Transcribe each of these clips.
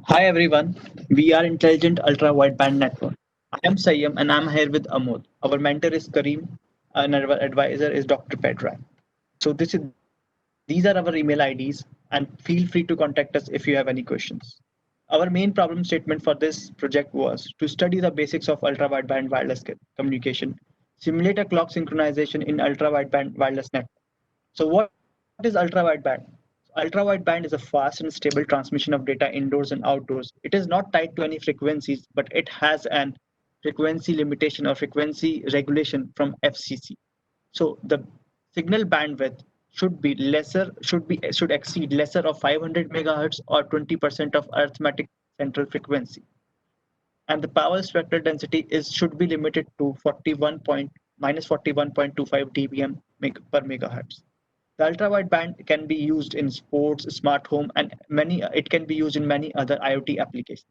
Hi everyone, we are Intelligent Ultra Wideband Network. I am Sayyam and I'm here with Amod. Our mentor is Kareem and our advisor is Dr. Petra. So these are our email IDs and feel free to contact us if you have any questions. Our main problem statement for this project was to study the basics of ultra wideband wireless communication, simulate a clock synchronization in ultra wideband wireless network. So what is ultra wideband? Ultra wideband is a fast and stable transmission of data indoors and outdoors. It is not tied to any frequencies, but it has an frequency limitation or frequency regulation from FCC. So the signal bandwidth should exceed lesser of 500 megahertz or 20% of arithmetic central frequency. And the power spectral density should be limited to 41.25 dBm per megahertz. The ultra-wideband can be used in sports, smart home, and it can be used in many other IoT applications.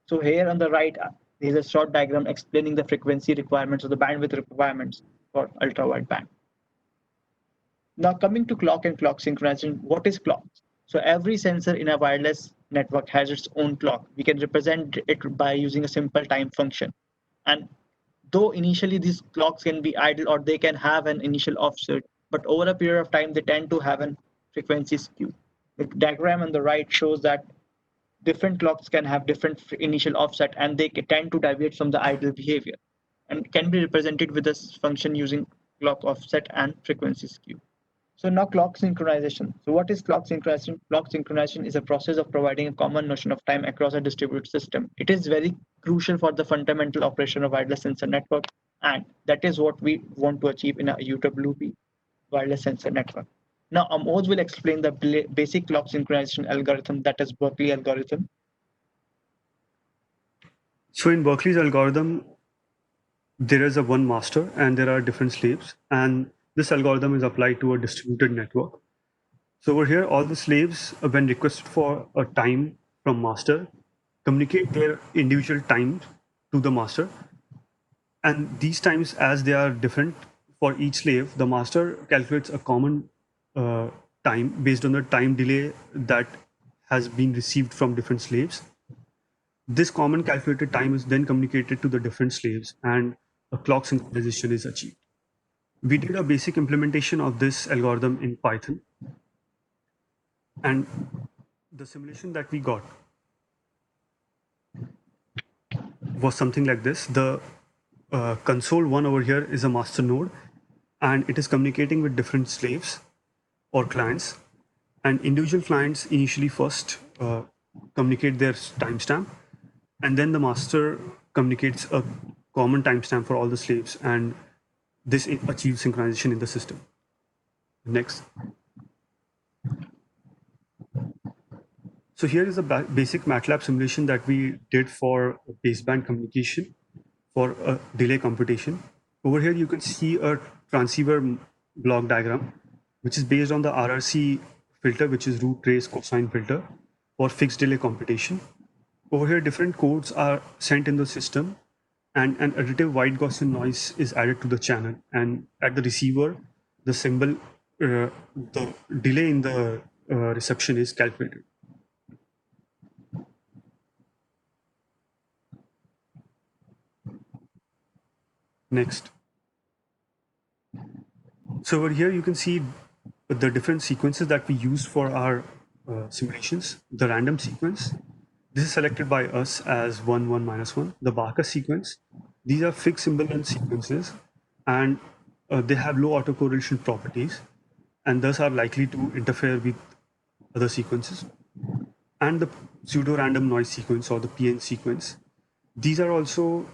So here on the right, there's a short diagram explaining the frequency requirements or the bandwidth requirements for ultra-wideband. Now coming to clock and clock synchronization, what is clock? So every sensor in a wireless network has its own clock. We can represent it by using a simple time function. And though initially these clocks can be idle or they can have an initial offset, but over a period of time, they tend to have a frequency skew. The diagram on the right shows that different clocks can have different initial offset and they tend to deviate from the idle behavior and can be represented with this function using clock offset and frequency skew. So now clock synchronization. So what is clock synchronization? Clock synchronization is a process of providing a common notion of time across a distributed system. It is very crucial for the fundamental operation of wireless sensor network, and that is what we want to achieve in a UWB wireless sensor network. Now Amod will explain the basic clock synchronization algorithm, that is Berkeley algorithm. So in Berkeley's algorithm, there is a one master and there are different slaves, and this algorithm is applied to a distributed network. So over here, all the slaves, when requested for a time from master, communicate their individual times to the master. And these times, as they are different for each slave, the master calculates a common time based on the time delay that has been received from different slaves. This common calculated time is then communicated to the different slaves and a clock synchronization is achieved. We did a basic implementation of this algorithm in Python. And the simulation that we got was something like this. The console one over here is a master node, and it is communicating with different slaves or clients. And individual clients initially first communicate their timestamp, and then the master communicates a common timestamp for all the slaves, and this achieves synchronization in the system. Next. So here is a basic Matlab simulation that we did for baseband communication for a delay computation. Over here, you can see a transceiver block diagram, which is based on the RRC filter, which is root trace cosine filter for fixed delay computation. Over here, different codes are sent in the system, and an additive white Gaussian noise is added to the channel. And at the receiver, the symbol, the delay in the reception is calculated. Next. So over here, you can see the different sequences that we use for our simulations. The random sequence, this is selected by us as 1, 1, -1. The Barker sequence, these are fixed symbol length sequences, and they have low autocorrelation properties, and thus are likely to interfere with other sequences. And the pseudo-random noise sequence, or the PN sequence, these are also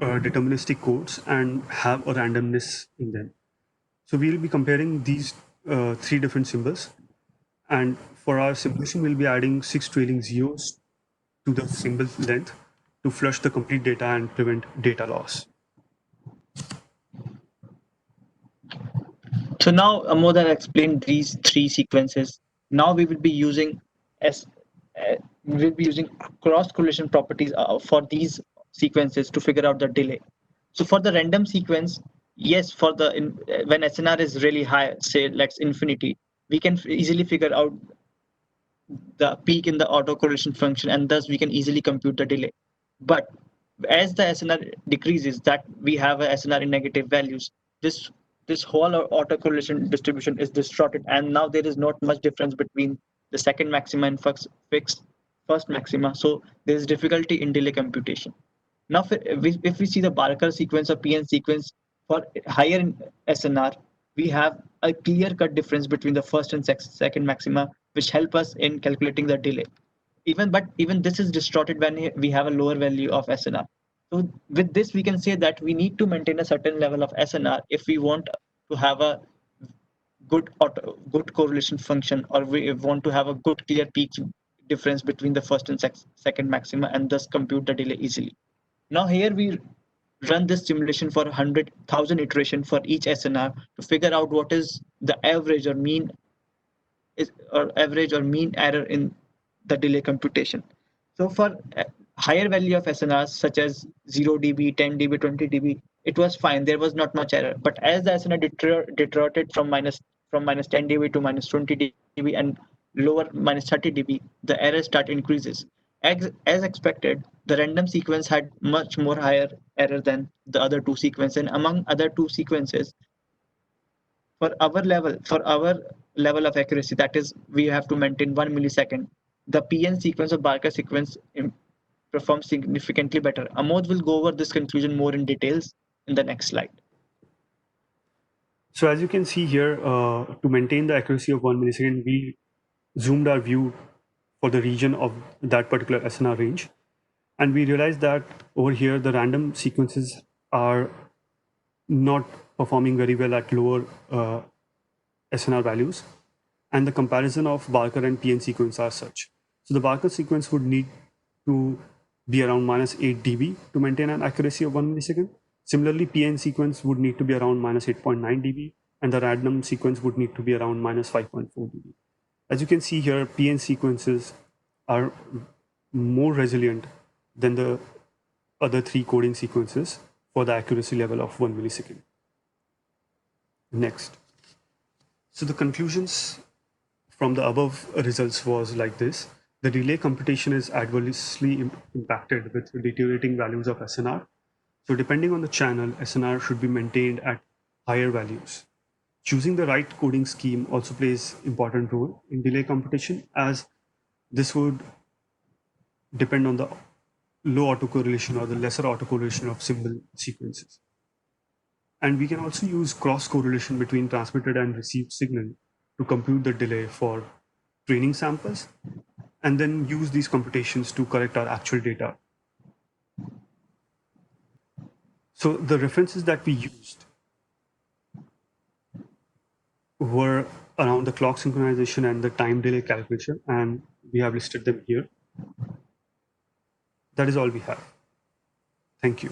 deterministic codes and have a randomness in them. So we'll be comparing these three different symbols, and for our simulation, we'll be adding 6 trailing zeros to the symbol length to flush the complete data and prevent data loss. So now Amod has explained these three sequences. Now we will be using cross correlation properties for these sequences to figure out the delay. So for the random sequence, yes, when SNR is really high, say let's infinity, we can easily figure out the peak in the autocorrelation function, and thus we can easily compute the delay. But as the SNR decreases, that we have a SNR in negative values, this whole autocorrelation distribution is distorted, and now there is not much difference between the second maxima and fixed first maxima. So there is difficulty in delay computation. Now, if we see the Barker sequence or PN sequence for higher in SNR, we have a clear-cut difference between the first and second maxima, which help us in calculating the delay. Even this is distorted when we have a lower value of SNR. So with this, we can say that we need to maintain a certain level of SNR if we want to have a good correlation function, or we want to have a good clear peak difference between the first and second maxima, and thus compute the delay easily. Now here we run this simulation for 100,000 iteration for each SNR to figure out what is the average or mean error in the delay computation. So for higher value of SNRs such as 0 dB, 10 dB, 20 dB, it was fine. There was not much error. But as the SNR deteriorated from minus 10 dB to minus 20 dB and lower minus 30 dB, the error start increases. As expected, the random sequence had much more higher error than the other two sequences. And among other two sequences, for our level of accuracy, that is, we have to maintain 1 millisecond, the PN sequence or Barker sequence performs significantly better. Amod will go over this conclusion more in details in the next slide. So as you can see here, to maintain the accuracy of 1 millisecond, we zoomed our view for the region of that particular SNR range. And we realized that over here, the random sequences are not performing very well at lower SNR values. And the comparison of Barker and PN sequence are such. So the Barker sequence would need to be around minus 8 dB to maintain an accuracy of 1 millisecond. Similarly, PN sequence would need to be around minus 8.9 dB, and the random sequence would need to be around minus 5.4 dB. As you can see here, PN sequences are more resilient than the other three coding sequences for the accuracy level of 1 millisecond. Next. So the conclusions from the above results was like this. The delay computation is adversely impacted with deteriorating values of SNR. So depending on the channel, SNR should be maintained at higher values. Choosing the right coding scheme also plays important role in delay computation, as this would depend on the low autocorrelation or the lesser autocorrelation of symbol sequences. And we can also use cross correlation between transmitted and received signal to compute the delay for training samples, and then use these computations to correct our actual data. So the references that we used were around the clock synchronization and the time delay calculation, and we have listed them here. That is all we have. Thank you.